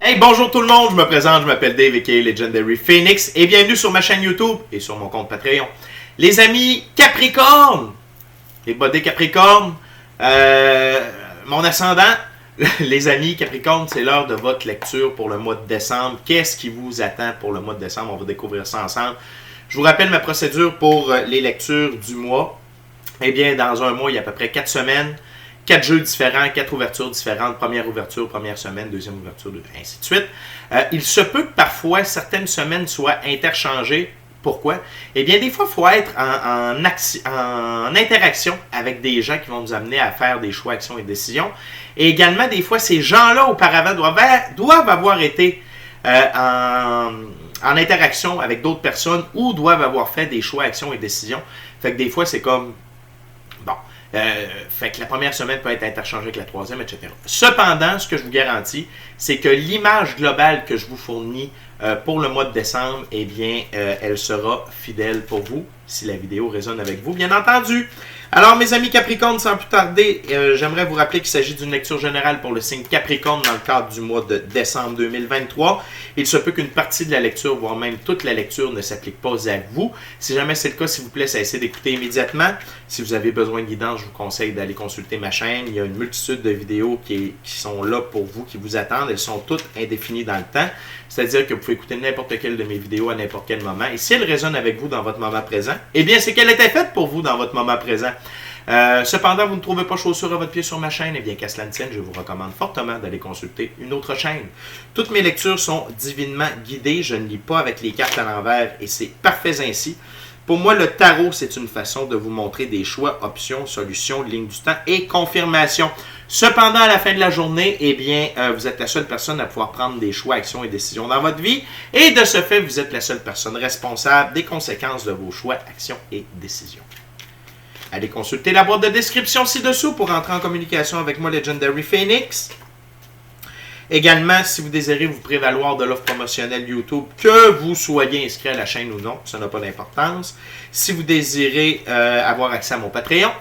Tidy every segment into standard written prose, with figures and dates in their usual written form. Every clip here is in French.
Hey, bonjour tout le monde, je me présente, je m'appelle Dave aka Legendary Phoenix et bienvenue sur ma chaîne YouTube et sur mon compte Patreon. Les amis Capricorne, les bodés Capricorne, mon ascendant, les amis Capricorne, c'est l'heure de votre lecture pour le mois de décembre. Qu'est-ce qui vous attend pour le mois de décembre? On va découvrir ça ensemble. Je vous rappelle ma procédure pour les lectures du mois. Eh bien, dans un mois, il y a à peu près 4 semaines. 4 jeux différents, 4 ouvertures différentes. Première ouverture, première semaine, deuxième ouverture, ainsi de suite. Il se peut que parfois, certaines semaines soient interchangées. Pourquoi? Eh bien, des fois, il faut être en interaction avec des gens qui vont nous amener à faire des choix, actions et décisions. Et également, des fois, ces gens-là, auparavant, doivent avoir été en interaction avec d'autres personnes ou doivent avoir fait des choix, actions et décisions. Fait que des fois, c'est comme... Bon... fait que la première semaine peut être interchangée avec la troisième, etc. Cependant, ce que je vous garantis, c'est que l'image globale que je vous fournis pour le mois de décembre, eh bien, elle sera fidèle pour vous, si la vidéo résonne avec vous, bien entendu. Alors, mes amis Capricorne, sans plus tarder, j'aimerais vous rappeler qu'il s'agit d'une lecture générale pour le signe Capricorne dans le cadre du mois de décembre 2023. Il se peut qu'une partie de la lecture, voire même toute la lecture, ne s'applique pas à vous. Si jamais c'est le cas, s'il vous plaît, cessez d'écouter immédiatement. Si vous avez besoin de guidance, je vous conseille d'aller consulter ma chaîne. Il y a une multitude de vidéos qui sont là pour vous, qui vous attendent. Elles sont toutes indéfinies dans le temps. C'est-à-dire que vous pouvez écouter n'importe quelle de mes vidéos à n'importe quel moment. Et si elle résonne avec vous dans votre moment présent, eh bien, c'est qu'elle était faite pour vous dans votre moment présent. Cependant, vous ne trouvez pas chaussure à votre pied sur ma chaîne, eh bien, qu'à cela ne tienne, je vous recommande fortement d'aller consulter une autre chaîne. Toutes mes lectures sont divinement guidées. Je ne lis pas avec les cartes à l'envers et c'est parfait ainsi. Pour moi, le tarot, c'est une façon de vous montrer des choix, options, solutions, lignes du temps et confirmations. Cependant, à la fin de la journée, eh bien, vous êtes la seule personne à pouvoir prendre des choix, actions et décisions dans votre vie. Et de ce fait, vous êtes la seule personne responsable des conséquences de vos choix, actions et décisions. Allez consulter la boîte de description ci-dessous pour entrer en communication avec moi, Legendary Phoenix. Également, si vous désirez vous prévaloir de l'offre promotionnelle YouTube, que vous soyez inscrit à la chaîne ou non, ça n'a pas d'importance. Si vous désirez avoir accès à mon Patreon,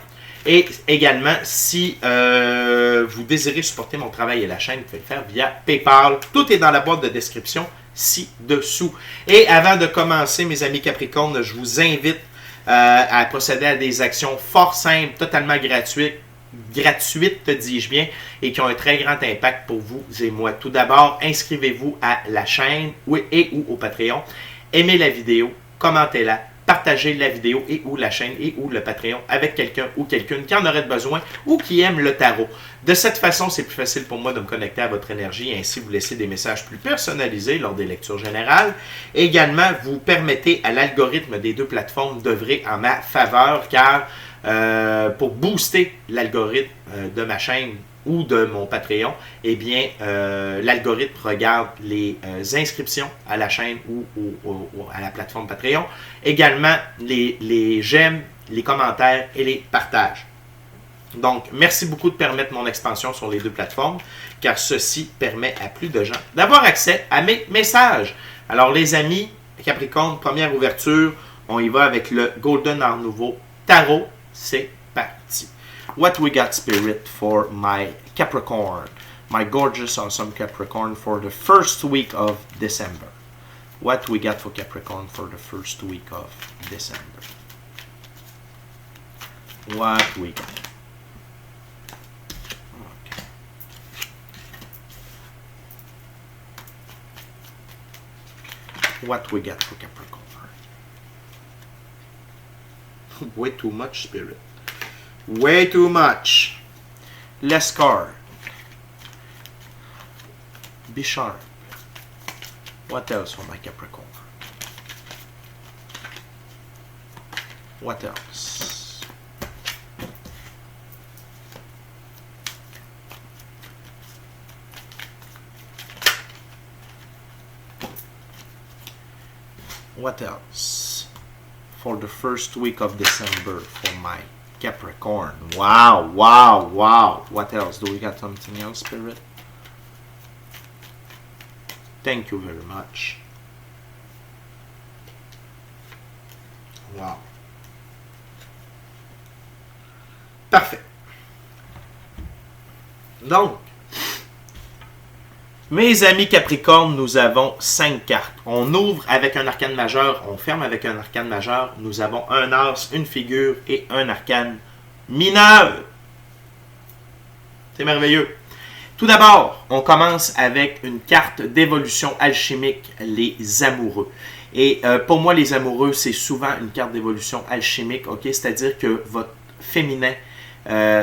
et également, si vous désirez supporter mon travail et la chaîne, vous pouvez le faire via PayPal. Tout est dans la boîte de description ci-dessous. Et avant de commencer, mes amis Capricorne, je vous invite à procéder à des actions fort simples, totalement gratuites, dis-je bien, et qui ont un très grand impact pour vous et moi. Tout d'abord, inscrivez-vous à la chaîne et ou au Patreon. Aimez la vidéo, commentez-la, partagez la vidéo et ou la chaîne et ou le Patreon avec quelqu'un ou quelqu'une qui en aurait besoin ou qui aime le tarot. De cette façon, c'est plus facile pour moi de me connecter à votre énergie et ainsi vous laisser des messages plus personnalisés lors des lectures générales. Également, vous permettez à l'algorithme des deux plateformes d'œuvrer en ma faveur car pour booster l'algorithme de ma chaîne ou de mon Patreon, eh bien, l'algorithme regarde les inscriptions à la chaîne ou à la plateforme Patreon. Également, les j'aime, les commentaires et les partages. Donc, merci beaucoup de permettre mon expansion sur les deux plateformes, car ceci permet à plus de gens d'avoir accès à mes messages. Alors, les amis, Capricorne, première ouverture, on y va avec le Golden Art Nouveau Tarot. C'est parti. What we got, Spirit, for my Capricorn, my gorgeous, awesome Capricorn for the first week of December. What we got for Capricorn for the first week of December. What we got. Okay. What we got for Capricorn. Way too much, Spirit. Way too much. Less card. Be sharp. What else for my Capricorn? What else? What else? For the first week of December for my Capricorn. Wow, wow, wow. What else? Do we got something else, Spirit? Thank you very much. Wow. Parfait. Donc, Mes amis Capricorne, nous avons 5 cartes. On ouvre avec un arcane majeur, on ferme avec un arcane majeur. Nous avons un as, une figure et un arcane mineur. C'est merveilleux. Tout d'abord, on commence avec une carte d'évolution alchimique, les amoureux. Et pour moi, les amoureux, c'est souvent une carte d'évolution alchimique, ok? C'est-à-dire que votre féminin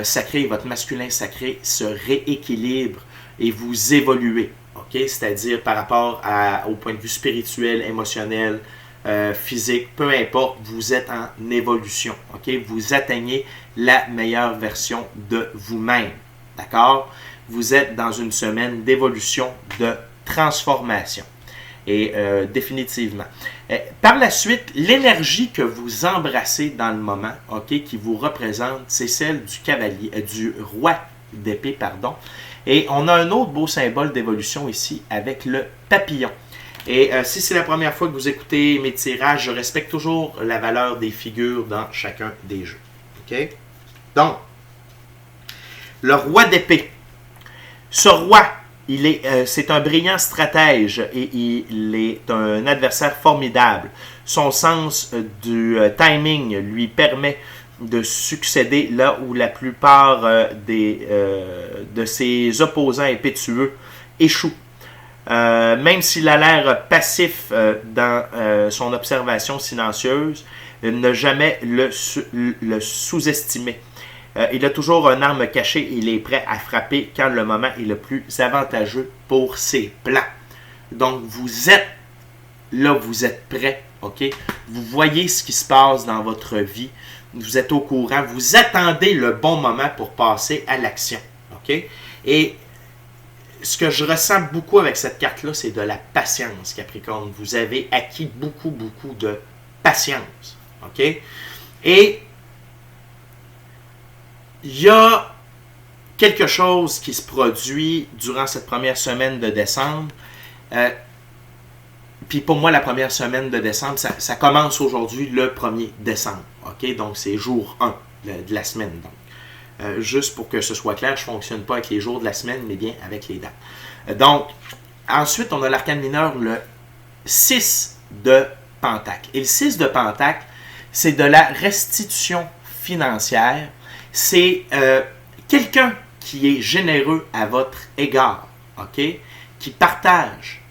sacré, votre masculin sacré se rééquilibre et vous évoluez, ok? C'est-à-dire par rapport au point de vue spirituel, émotionnel, physique, peu importe, vous êtes en évolution, ok? Vous atteignez la meilleure version de vous-même, d'accord? Vous êtes dans une semaine d'évolution, de transformation. Et définitivement. Par la suite, l'énergie que vous embrassez dans le moment, ok, qui vous représente, c'est celle du cavalier, du roi d'épée, pardon. Et on a un autre beau symbole d'évolution ici avec le papillon. Et si c'est la première fois que vous écoutez mes tirages, je respecte toujours la valeur des figures dans chacun des jeux. Ok? Donc, le roi d'épée. Ce roi, c'est un brillant stratège et il est un adversaire formidable. Son sens du timing lui permet de succéder là où la plupart de ses opposants impétueux échouent. Même s'il a l'air passif dans son observation silencieuse, ne jamais le sous-estimer. Il a toujours une arme cachée et il est prêt à frapper quand le moment est le plus avantageux pour ses plans. Donc, vous êtes là, vous êtes prêt, ok? Vous voyez ce qui se passe dans votre vie. Vous êtes au courant. Vous attendez le bon moment pour passer à l'action, ok? Et ce que je ressens beaucoup avec cette carte-là, c'est de la patience, Capricorne. Vous avez acquis beaucoup de patience, ok? Et il y a quelque chose qui se produit durant cette première semaine de décembre. Puis pour moi, la première semaine de décembre, ça commence aujourd'hui le 1er décembre. OK? Donc, c'est jour 1 de la semaine. Donc, juste pour que ce soit clair, je ne fonctionne pas avec les jours de la semaine, mais bien avec les dates. Donc, ensuite, on a l'arcane mineur, le 6 de Pentacle. Et le 6 de Pentacle, c'est de la restitution financière. C'est quelqu'un qui est généreux à votre égard, ok? Qui partage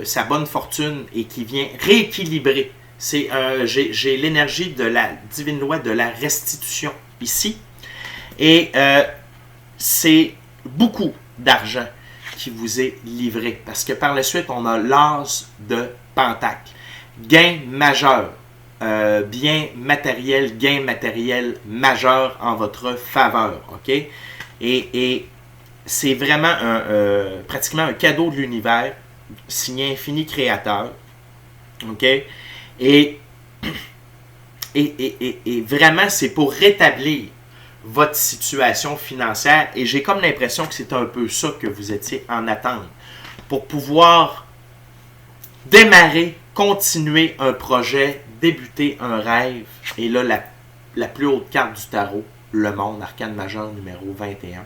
sa bonne fortune et qui vient rééquilibrer. J'ai l'énergie de la divine loi de la restitution ici. Et c'est beaucoup d'argent qui vous est livré. Parce que par la suite, on a l'as de Pentacle. Gain majeur. Bien matériel, gain matériel majeur en votre faveur, ok? Et c'est vraiment pratiquement un cadeau de l'univers, signé Infini Créateur, ok? Et vraiment, c'est pour rétablir votre situation financière, et j'ai comme l'impression que c'est un peu ça que vous étiez en attente, pour pouvoir démarrer, continuer un projet, débuter un rêve. Et là, la plus haute carte du tarot, le monde, arcane majeur numéro 21.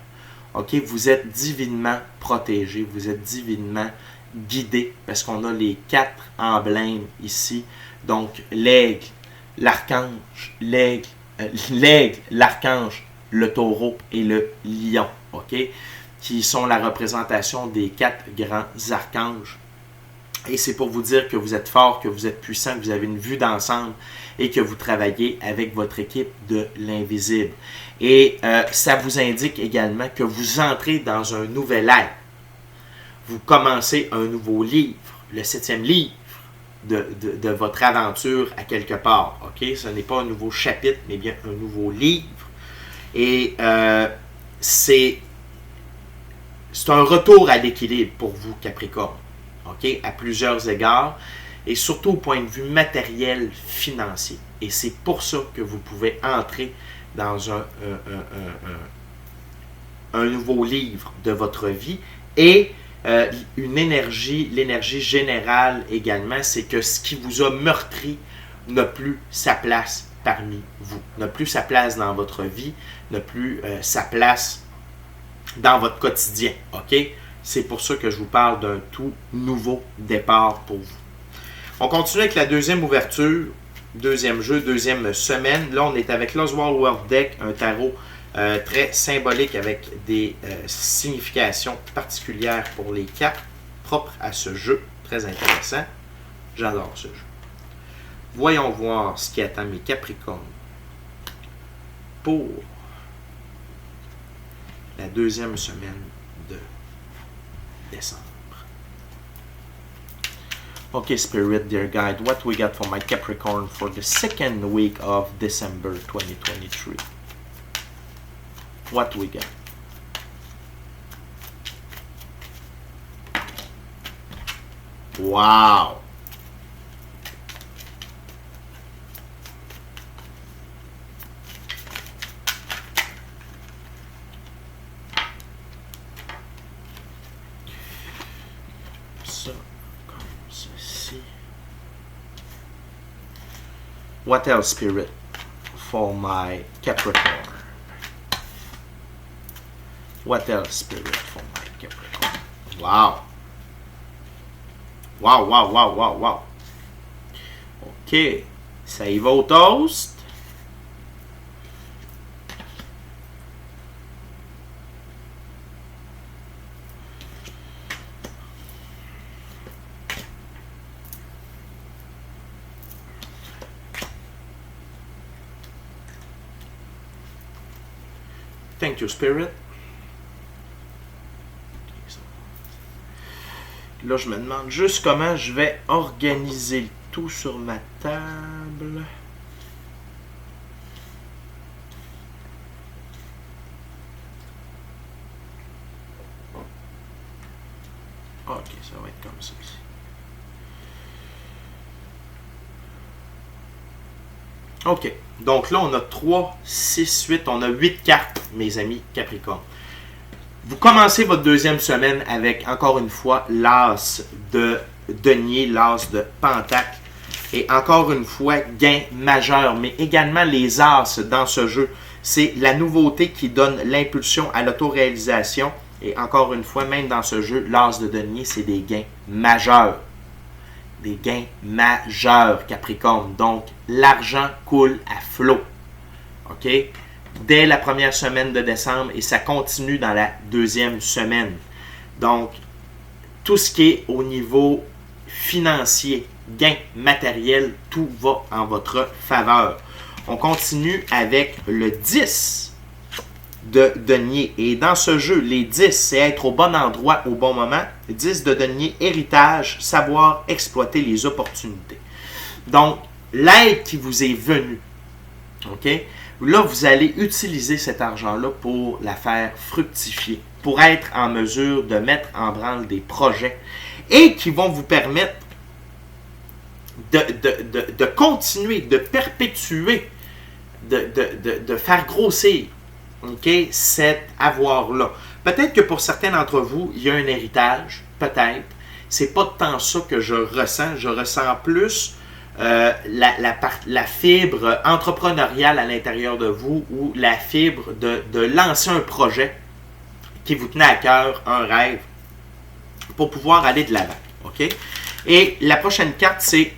Ok, vous êtes divinement protégé, vous êtes divinement guidé, parce qu'on a les 4 emblèmes ici. Donc, l'aigle, l'archange, l'archange, le taureau et le lion, ok, qui sont la représentation des 4 grands archanges. Et c'est pour vous dire que vous êtes fort, que vous êtes puissant, que vous avez une vue d'ensemble et que vous travaillez avec votre équipe de l'invisible. Et ça vous indique également que vous entrez dans un nouvel ère. Vous commencez un nouveau livre, le 7e livre de votre aventure à quelque part. Okay? Ce n'est pas un nouveau chapitre, mais bien un nouveau livre. Et c'est un retour à l'équilibre pour vous, Capricorne. Okay, à plusieurs égards, et surtout au point de vue matériel, financier. Et c'est pour ça que vous pouvez entrer dans un nouveau livre de votre vie. Et l'énergie générale également, c'est que ce qui vous a meurtri n'a plus sa place parmi vous, n'a plus sa place dans votre vie, n'a plus sa place dans votre quotidien. OK? c'est pour ça que je vous parle d'un tout nouveau départ pour vous. On continue avec la deuxième ouverture, deuxième jeu, deuxième semaine. Là, on est avec l'Oswald World Deck, un tarot très symbolique avec des significations particulières pour les cartes propres à ce jeu. Très intéressant. J'adore ce jeu. Voyons voir ce qui attend mes Capricornes pour la deuxième semaine de décembre. Okay, Spirit, dear guide, what we got for my Capricorn for the second week of December 2023? What we got? Wow! Ça, comme ceci. What else, Spirit, for my Capricorn? What else, Spirit, for my Capricorn? Wow! Wow, wow, wow, wow, wow. OK. Ça y va au toast. Thank you, Spirit. Là, je me demande juste comment je vais organiser le tout sur ma table. Ok, ça va être comme ça ici. Ok, donc là, on a 3, 6, 8, on a 8 cartes, mes amis Capricorne. Vous commencez votre deuxième semaine avec, encore une fois, l'as de denier, l'as de pentacle. Et encore une fois, gain majeur. Mais également les as dans ce jeu. C'est la nouveauté qui donne l'impulsion à l'autoréalisation. Et encore une fois, même dans ce jeu, l'as de denier, c'est des gains majeurs. Des gains majeurs, Capricorne. Donc, l'argent coule à flot. OK? Dès la première semaine de décembre et ça continue dans la deuxième semaine. Donc, tout ce qui est au niveau financier, gain matériel, tout va en votre faveur. On continue avec le 10 de denier. Et dans ce jeu, les 10, c'est être au bon endroit au bon moment. 10 de denier, héritage, savoir exploiter les opportunités. Donc, l'aide qui vous est venue, OK? Là, vous allez utiliser cet argent-là pour la faire fructifier, pour être en mesure de mettre en branle des projets et qui vont vous permettre de continuer, de perpétuer, de faire grossir, okay, cet avoir-là. Peut-être que pour certains d'entre vous, il y a un héritage, peut-être. C'est pas tant ça que je ressens. Je ressens plus la fibre entrepreneuriale à l'intérieur de vous ou la fibre de lancer un projet qui vous tenait à cœur, un rêve, pour pouvoir aller de l'avant. OK? Et la prochaine carte, c'est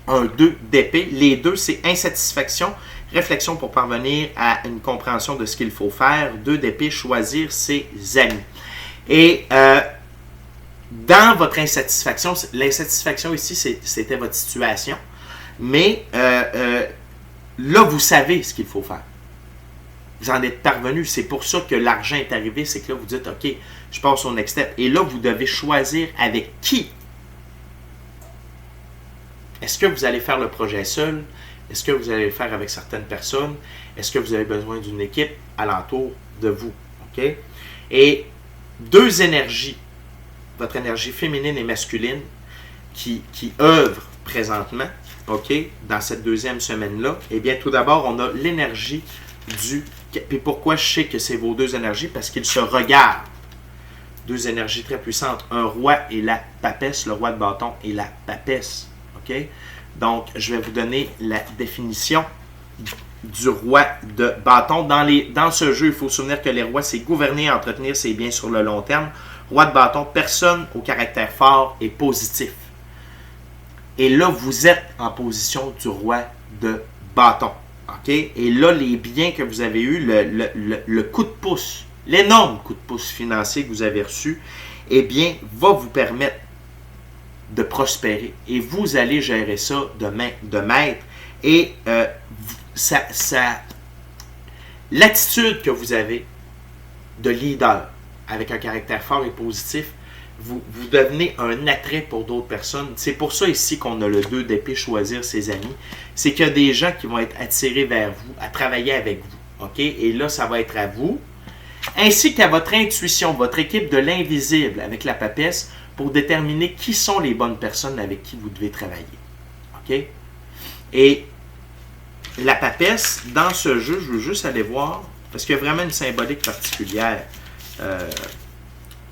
un 2 d'épée. Les 2, c'est insatisfaction, réflexion pour parvenir à une compréhension de ce qu'il faut faire. 2 d'épée, choisir ses amis. Et dans votre insatisfaction, l'insatisfaction ici, c'était votre situation. Mais là, vous savez ce qu'il faut faire. Vous en êtes parvenu. C'est pour ça que l'argent est arrivé. C'est que là, vous dites, OK, je passe au next step. Et là, vous devez choisir avec qui. Est-ce que vous allez faire le projet seul? Est-ce que vous allez le faire avec certaines personnes? Est-ce que vous avez besoin d'une équipe alentour de vous? OK? Et 2 énergies, votre énergie féminine et masculine, qui œuvrent présentement, OK, dans cette deuxième semaine-là. Eh bien, tout d'abord, on a l'énergie du... Puis pourquoi je sais que c'est vos 2 énergies? Parce qu'ils se regardent. 2 énergies très puissantes. Un roi et la papesse, le roi de bâton et la papesse. OK? Donc, je vais vous donner la définition du roi de bâton. Dans ce jeu, il faut se souvenir que les rois, c'est gouverner et entretenir ses biens sur le long terme. Roi de bâton, personne au caractère fort et positif. Et là, vous êtes en position du roi de bâton. OK? Et là, les biens que vous avez eus, le coup de pouce, l'énorme coup de pouce financier que vous avez reçu, eh bien, va vous permettre de prospérer. Et vous allez gérer ça de maître. Et l'attitude que vous avez de leader, avec un caractère fort et positif, vous devenez un attrait pour d'autres personnes. C'est pour ça ici qu'on a le 2 d'épée, choisir ses amis. C'est qu'il y a des gens qui vont être attirés vers vous, à travailler avec vous. OK? Et là, ça va être à vous, ainsi qu'à votre intuition, votre équipe de l'invisible avec la papesse, pour déterminer qui sont les bonnes personnes avec qui vous devez travailler. OK? Et la papesse, dans ce jeu, je veux juste aller voir, parce qu'il y a vraiment une symbolique particulière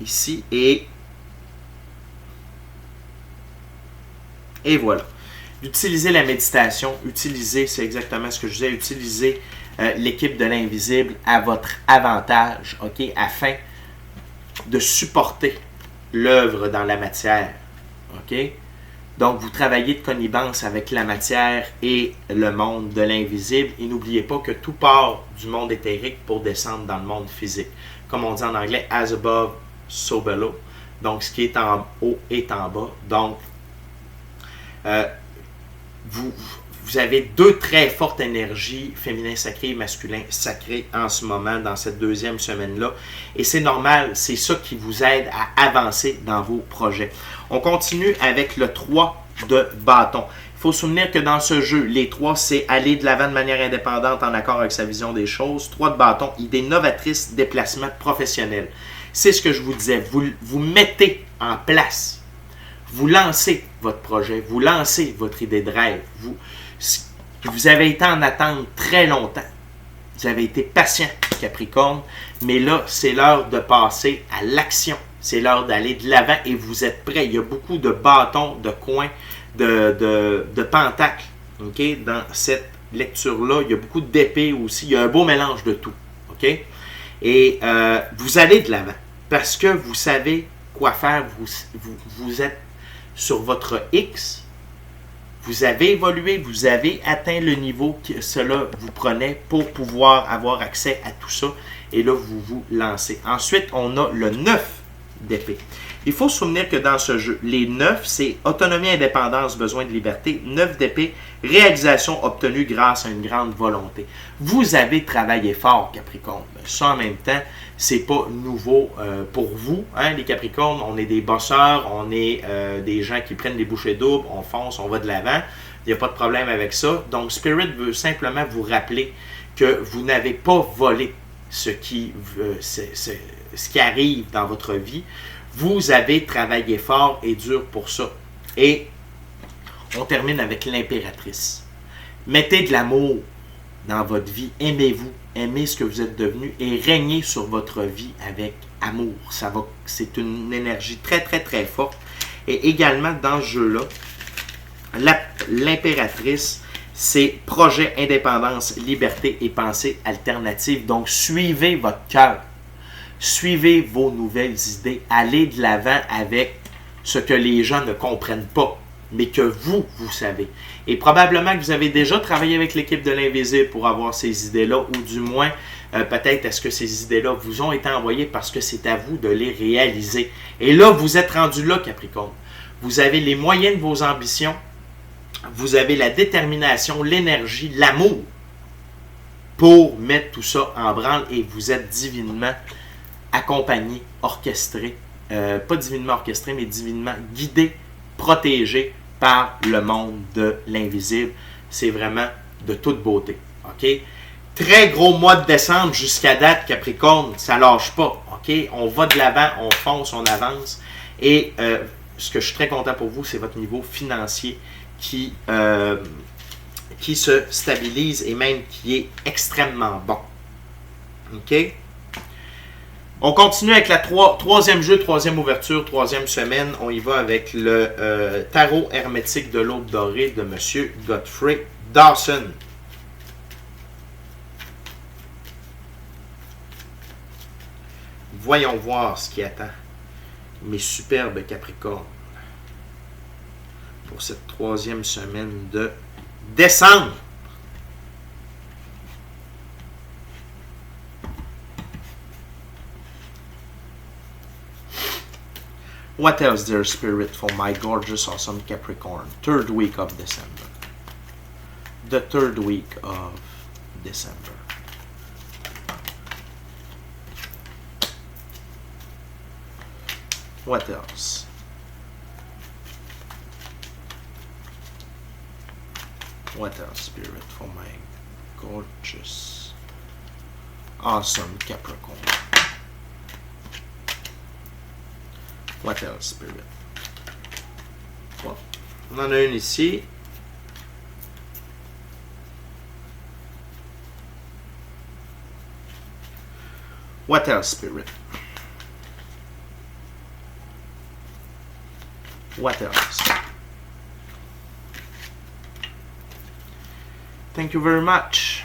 ici, et voilà. Utiliser la méditation, c'est exactement ce que je disais, utiliser l'équipe de l'invisible à votre avantage, OK, afin de supporter l'œuvre dans la matière, OK? Donc, vous travaillez de connivence avec la matière et le monde de l'invisible, et n'oubliez pas que tout part du monde éthérique pour descendre dans le monde physique. Comme on dit en anglais, as above, so below. Donc, ce qui est en haut est en bas. Donc, vous avez deux très fortes énergies, féminin sacré et masculin sacré, en ce moment, dans cette deuxième semaine-là. Et c'est normal, c'est ça qui vous aide à avancer dans vos projets. On continue avec le 3 de bâton. Il faut se souvenir que dans ce jeu, les 3, c'est aller de l'avant de manière indépendante en accord avec sa vision des choses. 3 de bâton, idée novatrice, déplacement professionnel. C'est ce que je vous disais. Vous mettez en place. Vous lancez votre projet, vous lancez votre idée de rêve. Vous avez été en attente très longtemps. Vous avez été patient, Capricorne, mais là, c'est l'heure de passer à l'action. C'est l'heure d'aller de l'avant et vous êtes prêts. Il y a beaucoup de bâtons, de coins, de pentacles, okay? Dans cette lecture-là. Il y a beaucoup d'épées aussi. Il y a un beau mélange de tout. Okay? Et vous allez de l'avant parce que vous savez quoi faire. Vous êtes sur votre X, vous avez évolué, vous avez atteint le niveau que cela vous prenait pour pouvoir avoir accès à tout ça. Et là, vous vous lancez. Ensuite, on a le 9 d'épée. Il faut se souvenir que dans ce jeu, les 9, c'est autonomie, indépendance, besoin de liberté. 9 d'épée, réalisation obtenue grâce à une grande volonté. Vous avez travaillé fort, Capricorne. Ça, en même temps, c'est pas nouveau pour vous, hein, les Capricornes. On est des bosseurs, on est des gens qui prennent des bouchées doubles, on fonce, on va de l'avant. Il n'y a pas de problème avec ça. Donc, Spirit veut simplement vous rappeler que vous n'avez pas volé ce qui arrive dans votre vie. Vous avez travaillé fort et dur pour ça. Et on termine avec l'impératrice. Mettez de l'amour dans votre vie. Aimez-vous. Aimez ce que vous êtes devenu et régnez sur votre vie avec amour. C'est une énergie très, très, très forte. Et également, dans ce jeu-là, l'impératrice, c'est projet, indépendance, liberté et pensée alternative. Donc, suivez votre cœur. Suivez vos nouvelles idées. Allez de l'avant avec ce que les gens ne comprennent pas, mais que vous savez. Et probablement que vous avez déjà travaillé avec l'équipe de l'Invisible pour avoir ces idées-là, ou du moins, peut-être est-ce que ces idées-là vous ont été envoyées parce que c'est à vous de les réaliser. Et là, vous êtes rendu là, Capricorne. Vous avez les moyens de vos ambitions, vous avez la détermination, l'énergie, l'amour pour mettre tout ça en branle et vous êtes divinement accompagné, orchestré, pas divinement orchestré, mais divinement guidé, protégé par le monde de l'invisible. C'est vraiment de toute beauté. OK? Très gros mois de décembre jusqu'à date, Capricorne, ça lâche pas. OK? On va de l'avant, on fonce, on avance. Et ce que je suis très content pour vous, c'est votre niveau financier qui se stabilise et même qui est extrêmement bon. OK? On continue avec la troisième jeu, troisième ouverture, troisième semaine. On y va avec le tarot hermétique de l'aube dorée de M. Godfrey Dawson. Voyons voir ce qui attend mes superbes Capricornes, pour cette troisième semaine de décembre. What else, dear Spirit, for my gorgeous, awesome Capricorn? Third week of December. The third week of December. What else? What else, Spirit, for my gorgeous, awesome Capricorn? What else, Spirit? Bon. On en a une ici. What else, Spirit? What else? Thank you very much.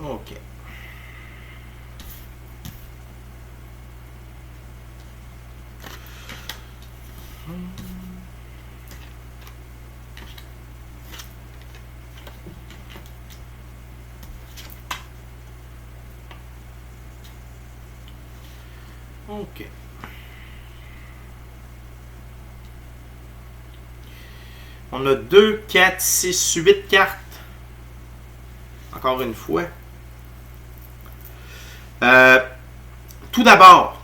Okay. OK. On a 2, 4, 6, 8 cartes. Encore une fois. Tout d'abord,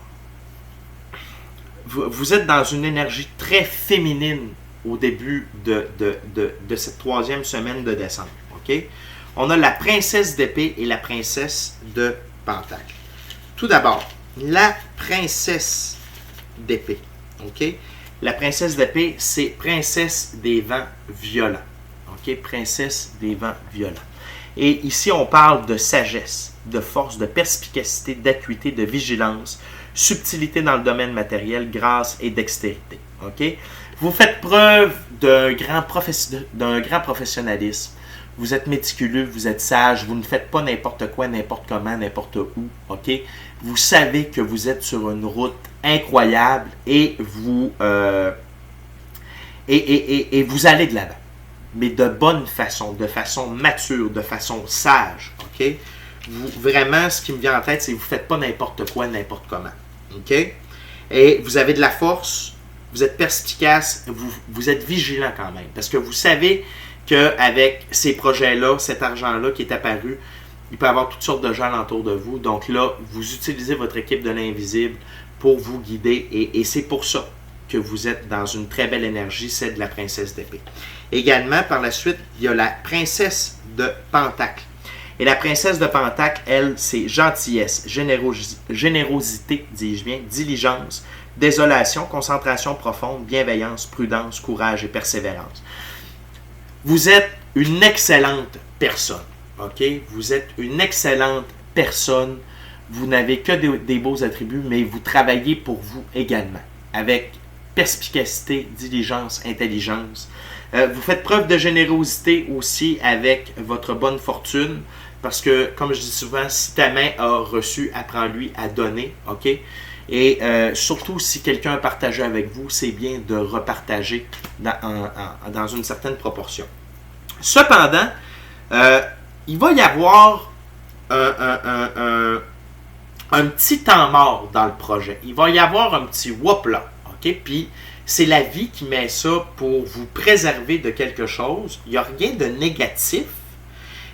vous êtes dans une énergie très féminine au début de cette troisième semaine de décembre. OK? On a la princesse d'épée et la princesse de pentacle. Tout d'abord, la princesse d'épée. OK? La princesse d'épée, c'est princesse des vents violents. OK? Princesse des vents violents. Et ici, on parle de sagesse, de force, de perspicacité, d'acuité, de vigilance, subtilité dans le domaine matériel, grâce et dextérité. OK? Vous faites preuve d'un grand professionnalisme. Vous êtes méticuleux, vous êtes sage, vous ne faites pas n'importe quoi, n'importe comment, n'importe où. OK? Vous savez que vous êtes sur une route incroyable et vous, vous allez de l'avant. Mais de bonne façon, de façon mature, de façon sage. OK? Vraiment, ce qui me vient en tête, c'est que vous ne faites pas n'importe quoi, n'importe comment. OK? Et vous avez de la force, vous êtes perspicace, vous êtes vigilant quand même. Parce que vous savez qu'avec ces projets-là, cet argent-là qui est apparu, il peut y avoir toutes sortes de gens autour de vous. Donc là, vous utilisez votre équipe de l'invisible pour vous guider. Et c'est pour ça que vous êtes dans une très belle énergie, c'est de la princesse d'épée. Également, par la suite, il y a la princesse de pentacle. Et la princesse de pentacle, elle, c'est gentillesse, générosité, dis-je bien, diligence, désolation, concentration profonde, bienveillance, prudence, courage et persévérance. Vous êtes une excellente personne. OK? Vous êtes une excellente personne. Vous n'avez que des beaux attributs, mais vous travaillez pour vous également. Avec perspicacité, diligence, intelligence. Vous faites preuve de générosité aussi avec votre bonne fortune. Parce que, comme je dis souvent, si ta main a reçu, apprends-lui à donner. OK? Et surtout, si quelqu'un a partagé avec vous, c'est bien de repartager dans une certaine proportion. Cependant, il va y avoir un petit temps mort dans le projet. Il va y avoir un petit whoop là. OK? Puis, c'est la vie qui met ça pour vous préserver de quelque chose. Il n'y a rien de négatif.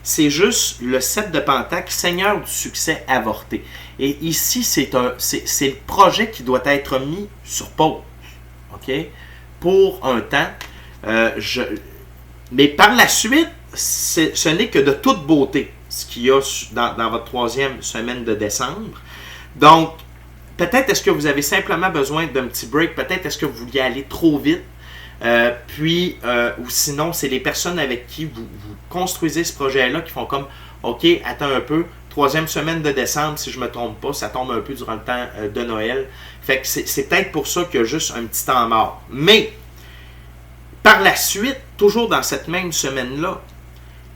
C'est juste le 7 de pentacle, Seigneur du succès avorté. Et ici, c'est le projet qui doit être mis sur pause. OK? Pour un temps. Mais par la suite, ce n'est que de toute beauté, ce qu'il y a dans votre troisième semaine de décembre. Donc, peut-être est-ce que vous avez simplement besoin d'un petit break, peut-être est-ce que vous vouliez aller trop vite, ou sinon, c'est les personnes avec qui vous construisez ce projet-là qui font comme, OK, attends un peu, troisième semaine de décembre, si je ne me trompe pas, ça tombe un peu durant le temps de Noël. Fait que c'est peut-être pour ça qu'il y a juste un petit temps mort. Mais, par la suite, toujours dans cette même semaine-là,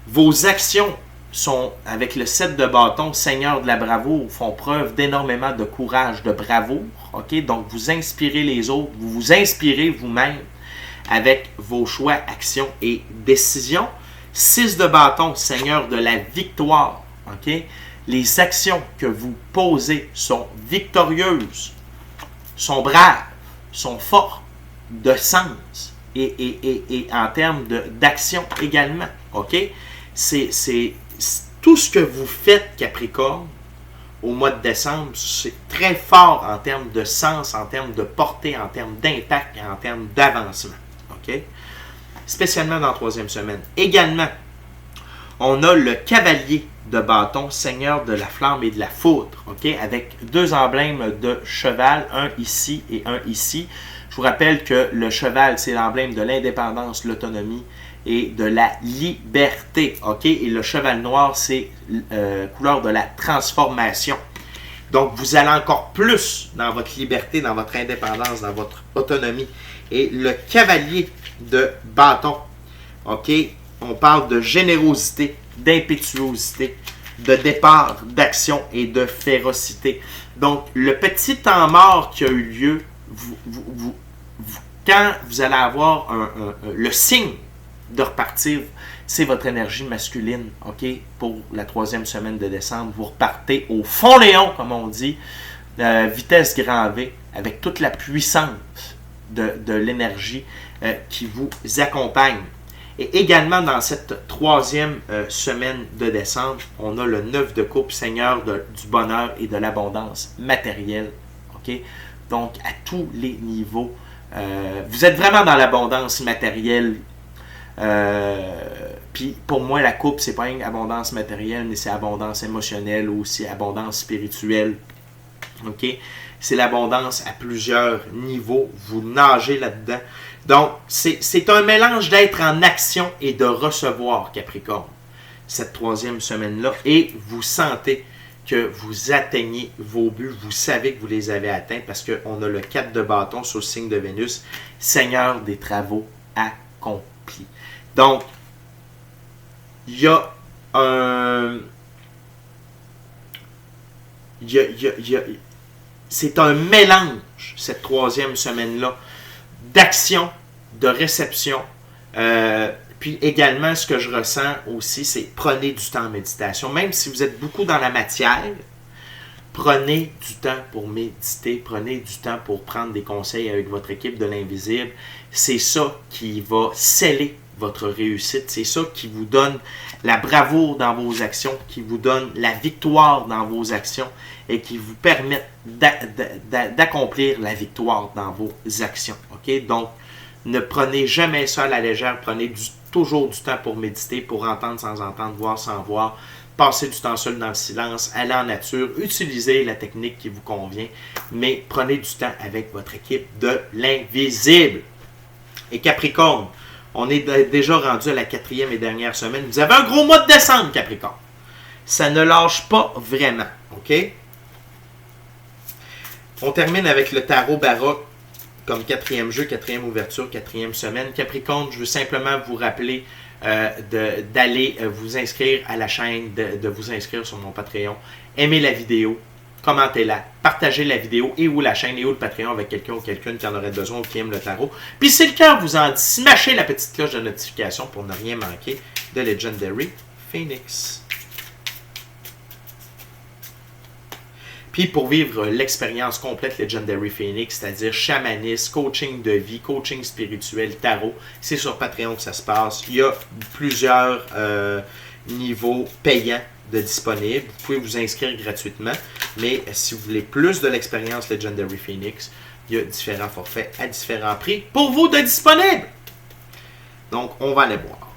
Vos actions sont, avec le 7 de bâton, Seigneur de la bravoure, font preuve d'énormément de courage, de bravoure. Okay? Donc, vous inspirez les autres, vous vous inspirez vous-même avec vos choix, actions et décisions. 6 de bâton, Seigneur de la victoire. Okay? Les actions que vous posez sont victorieuses, sont braves, sont fortes, de sens et en termes d'action également. Okay? C'est tout ce que vous faites, Capricorne, au mois de décembre, c'est très fort en termes de sens, en termes de portée, en termes d'impact et en termes d'avancement. Okay? Spécialement dans la troisième semaine. Également, on a le cavalier de bâton, Seigneur de la flamme et de la foudre, okay? Avec 2 emblèmes de cheval, un ici et un ici. Je vous rappelle que le cheval, c'est l'emblème de l'indépendance, l'autonomie et de la liberté. Okay? Et le cheval noir, c'est couleur de la transformation. Donc, vous allez encore plus dans votre liberté, dans votre indépendance, dans votre autonomie. Et le cavalier de bâton, ok, on parle de générosité, d'impétuosité, de départ, d'action et de férocité. Donc, le petit temps mort qui a eu lieu, quand vous allez avoir le signe de repartir, c'est votre énergie masculine, ok, pour la troisième semaine de décembre. Vous repartez au fond Léon, comme on dit, vitesse grand V, avec toute la puissance de l'énergie qui vous accompagne. Et également, dans cette troisième semaine de décembre, on a le 9 de coupe, Seigneur du bonheur et de l'abondance matérielle. Okay? Donc, à tous les niveaux, vous êtes vraiment dans l'abondance matérielle. Puis, pour moi, la coupe, c'est pas une abondance matérielle, mais c'est abondance émotionnelle ou aussi abondance spirituelle. Okay? C'est l'abondance à plusieurs niveaux. Vous nagez là-dedans. Donc, c'est un mélange d'être en action et de recevoir, Capricorne, cette troisième semaine-là. Et vous sentez que vous atteignez vos buts. Vous savez que vous les avez atteints parce qu'on a le 4 de bâton sur le signe de Vénus, Seigneur des travaux accomplis. Donc, il y a un... c'est un mélange, cette troisième semaine-là, d'action, de réception. Puis également, ce que je ressens aussi, c'est prenez du temps en méditation. Même si vous êtes beaucoup dans la matière, prenez du temps pour méditer, prenez du temps pour prendre des conseils avec votre équipe de l'invisible. C'est ça qui va sceller votre réussite. C'est ça qui vous donne la bravoure dans vos actions, qui vous donne la victoire dans vos actions et qui vous permettent d'accomplir la victoire dans vos actions. Okay? Donc, ne prenez jamais ça à la légère. Prenez toujours du temps pour méditer, pour entendre sans entendre, voir sans voir, passer du temps seul dans le silence, aller en nature, utilisez la technique qui vous convient, mais prenez du temps avec votre équipe de l'invisible. Et Capricorne, on est déjà rendu à la 4e et dernière semaine. Vous avez un gros mois de décembre, Capricorne. Ça ne lâche pas vraiment. OK? On termine avec le tarot baroque comme 4e jeu, 4e ouverture, 4e semaine. Capricorne, je veux simplement vous rappeler d'aller vous inscrire à la chaîne, de vous inscrire sur mon Patreon. Aimez la vidéo, commentez-la, partagez la vidéo et ou la chaîne et ou le Patreon avec quelqu'un ou quelqu'une qui en aurait besoin ou qui aime le tarot. Puis si le cœur vous en dit, smachez la petite cloche de notification pour ne rien manquer de Legendary Phoenix. Puis pour vivre l'expérience complète Legendary Phoenix, c'est-à-dire chamanisme, coaching de vie, coaching spirituel, tarot, c'est sur Patreon que ça se passe. Il y a plusieurs niveaux payants de disponibles. Vous pouvez vous inscrire gratuitement, mais si vous voulez plus de l'expérience Legendary Phoenix, il y a différents forfaits à différents prix pour vous de disponibles. Donc, on va aller voir.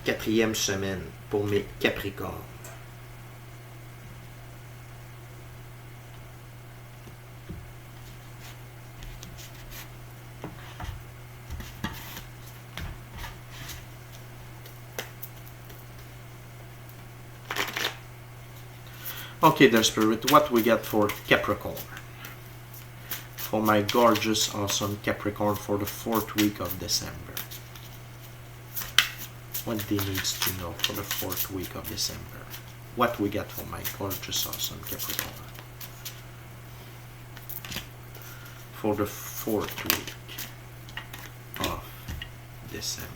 4e semaine pour mes Capricornes. Okay, then Spirit, what we got for Capricorn? For my gorgeous, awesome Capricorn for the 4th week of December. What they needs to know for the 4th week of December. What we got for my gorgeous awesome Capricorn. For the 4th week of December.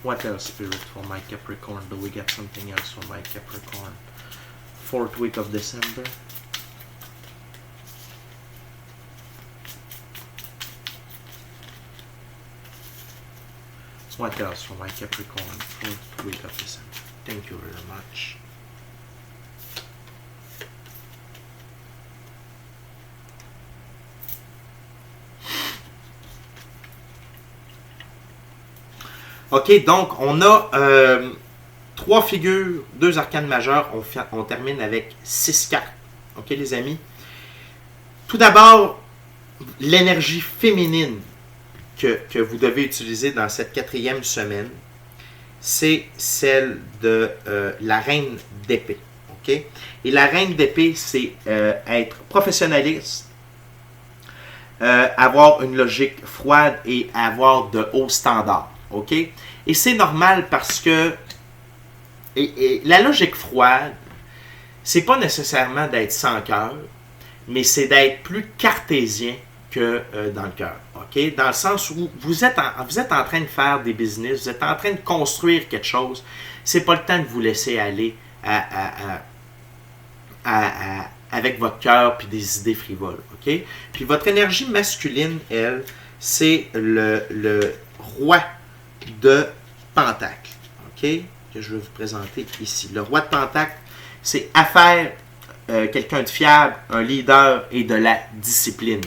What else, Spirit, for my Capricorn? Do we get something else for my Capricorn? 4th week of December. What else for my Capricorn? 4th week of December. Thank you very much. OK, donc on a 3 figures, 2 arcanes majeures. On termine avec 6 cartes. OK, les amis? Tout d'abord, l'énergie féminine que vous devez utiliser dans cette 4e semaine, c'est celle de la reine d'épée. OK? Et la reine d'épée, c'est être professionnaliste, avoir une logique froide et avoir de hauts standards. OK? Et c'est normal parce que la logique froide, c'est pas nécessairement d'être sans cœur, mais c'est d'être plus cartésien que dans le cœur. OK? Dans le sens où vous êtes en train de faire des business, vous êtes en train de construire quelque chose. C'est pas le temps de vous laisser aller avec votre cœur puis des idées frivoles. OK? Puis votre énergie masculine, elle, c'est le roi de Pentacle, OK, que je vais vous présenter ici. Le roi de Pentacle, c'est à faire quelqu'un de fiable, un leader et de la discipline.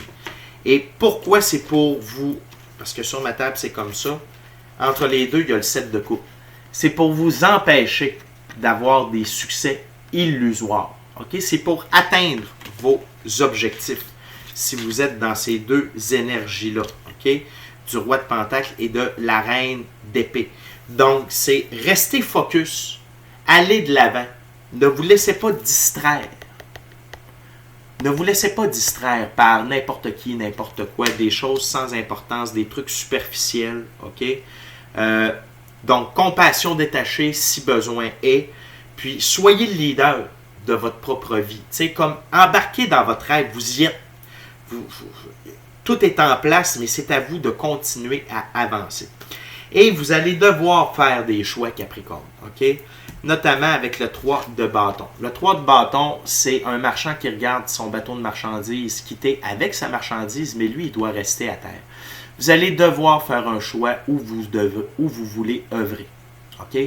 Et pourquoi c'est pour vous? Parce que sur ma table, c'est comme ça. Entre les deux, il y a le 7 de coupe. C'est pour vous empêcher d'avoir des succès illusoires. OK? C'est pour atteindre vos objectifs si vous êtes dans ces deux énergies-là. OK? Du roi de Pentacle et de la reine d'épée. Donc, c'est rester focus, aller de l'avant. Ne vous laissez pas distraire. Ne vous laissez pas distraire par n'importe qui, n'importe quoi, des choses sans importance, des trucs superficiels. OK? Donc, compassion détachée si besoin est. Puis, soyez le leader de votre propre vie. Tu sais, comme embarquez dans votre rêve, vous y êtes. Tout est en place, mais c'est à vous de continuer à avancer. Et vous allez devoir faire des choix, Capricorne, OK? Notamment avec le 3 de bâton. Le 3 de bâton, c'est un marchand qui regarde son bateau de marchandises quitter avec sa marchandise, mais lui, il doit rester à terre. Vous allez devoir faire un choix où vous voulez œuvrer, OK?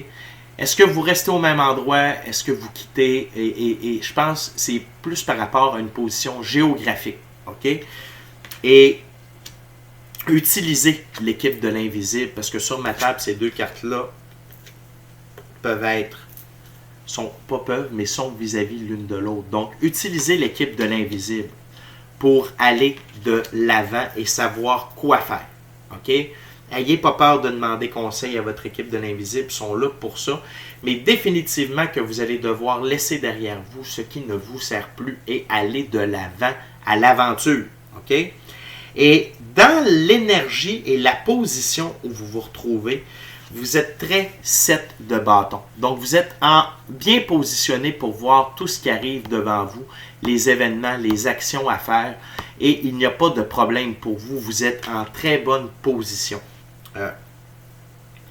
Est-ce que vous restez au même endroit? Est-ce que vous quittez? Et je pense que c'est plus par rapport à une position géographique, OK? Et utilisez l'équipe de l'invisible, parce que sur ma table, ces deux cartes-là sont vis-à-vis l'une de l'autre. Donc, utilisez l'équipe de l'invisible pour aller de l'avant et savoir quoi faire. OK? Ayez pas peur de demander conseil à votre équipe de l'invisible, ils sont là pour ça. Mais définitivement que vous allez devoir laisser derrière vous ce qui ne vous sert plus et aller de l'avant à l'aventure. OK? Et dans l'énergie et la position où vous vous retrouvez, vous êtes très 7 de bâton. Donc, vous êtes bien positionné pour voir tout ce qui arrive devant vous, les événements, les actions à faire. Et il n'y a pas de problème pour vous. Vous êtes en très bonne position,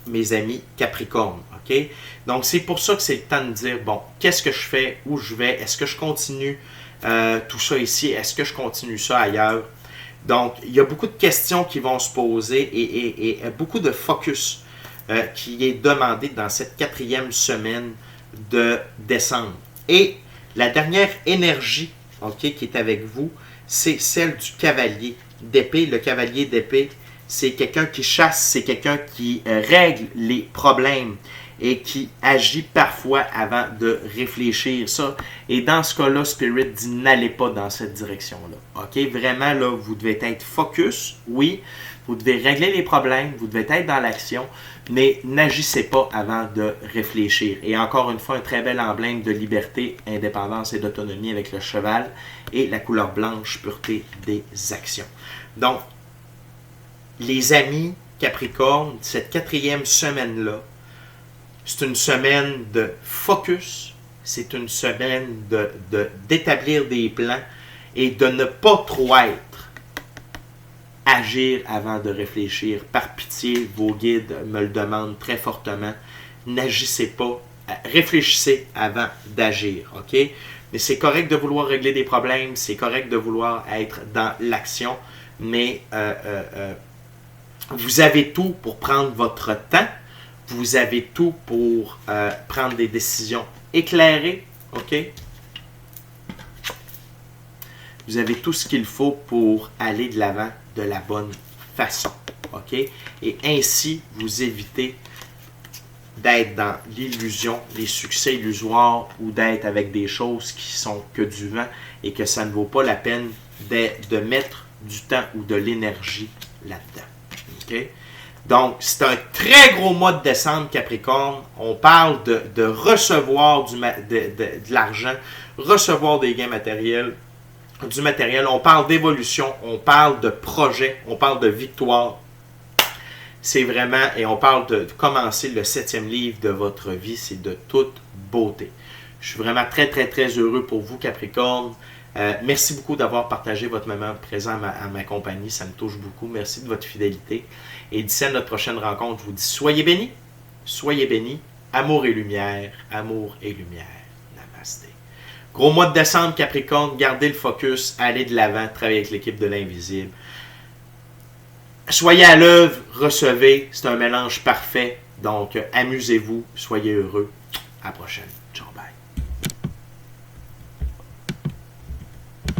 mes amis Capricorne. OK? Donc, c'est pour ça que c'est le temps de dire, bon, qu'est-ce que je fais? Où je vais? Est-ce que je continue tout ça ici? Est-ce que je continue ça ailleurs? Donc, il y a beaucoup de questions qui vont se poser et beaucoup de focus qui est demandé dans cette 4e semaine de décembre. Et la dernière énergie, OK, qui est avec vous, c'est celle du cavalier d'épée. Le cavalier d'épée, c'est quelqu'un qui chasse, c'est quelqu'un qui règle les problèmes et qui agit parfois avant de réfléchir. Ça. Et dans ce cas-là, Spirit dit n'allez pas dans cette direction-là. OK? Vraiment, là, vous devez être focus, oui. Vous devez régler les problèmes, vous devez être dans l'action, mais n'agissez pas avant de réfléchir. Et encore une fois, un très bel emblème de liberté, indépendance et d'autonomie avec le cheval et la couleur blanche, pureté des actions. Donc, les amis Capricorne, cette 4e semaine-là, c'est une semaine de focus, c'est une semaine d'établir des plans et de ne pas trop être agir avant de réfléchir. Par pitié, vos guides me le demandent très fortement. N'agissez pas, réfléchissez avant d'agir, OK? Mais c'est correct de vouloir régler des problèmes, c'est correct de vouloir être dans l'action, mais vous avez tout pour prendre votre temps, vous avez tout pour prendre des décisions éclairées, OK? Vous avez tout ce qu'il faut pour aller de l'avant de la bonne façon, OK? Et ainsi, vous évitez d'être dans l'illusion, les succès illusoires ou d'être avec des choses qui sont que du vent et que ça ne vaut pas la peine de mettre du temps ou de l'énergie là-dedans, OK? Donc, c'est un très gros mois de décembre, Capricorne. On parle de recevoir de l'argent, recevoir des gains matériels, du matériel. On parle d'évolution, on parle de projet, on parle de victoire. C'est vraiment, et on parle de commencer le 7e livre de votre vie, c'est de toute beauté. Je suis vraiment très, très, très heureux pour vous, Capricorne. Merci beaucoup d'avoir partagé votre moment présent à ma compagnie. Ça me touche beaucoup. Merci de votre fidélité. Et d'ici à notre prochaine rencontre, je vous dis soyez bénis, amour et lumière, namasté. Gros mois de décembre, Capricorne, gardez le focus, allez de l'avant, travaillez avec l'équipe de l'Invisible. Soyez à l'œuvre, recevez, c'est un mélange parfait. Donc, amusez-vous, soyez heureux. À la prochaine.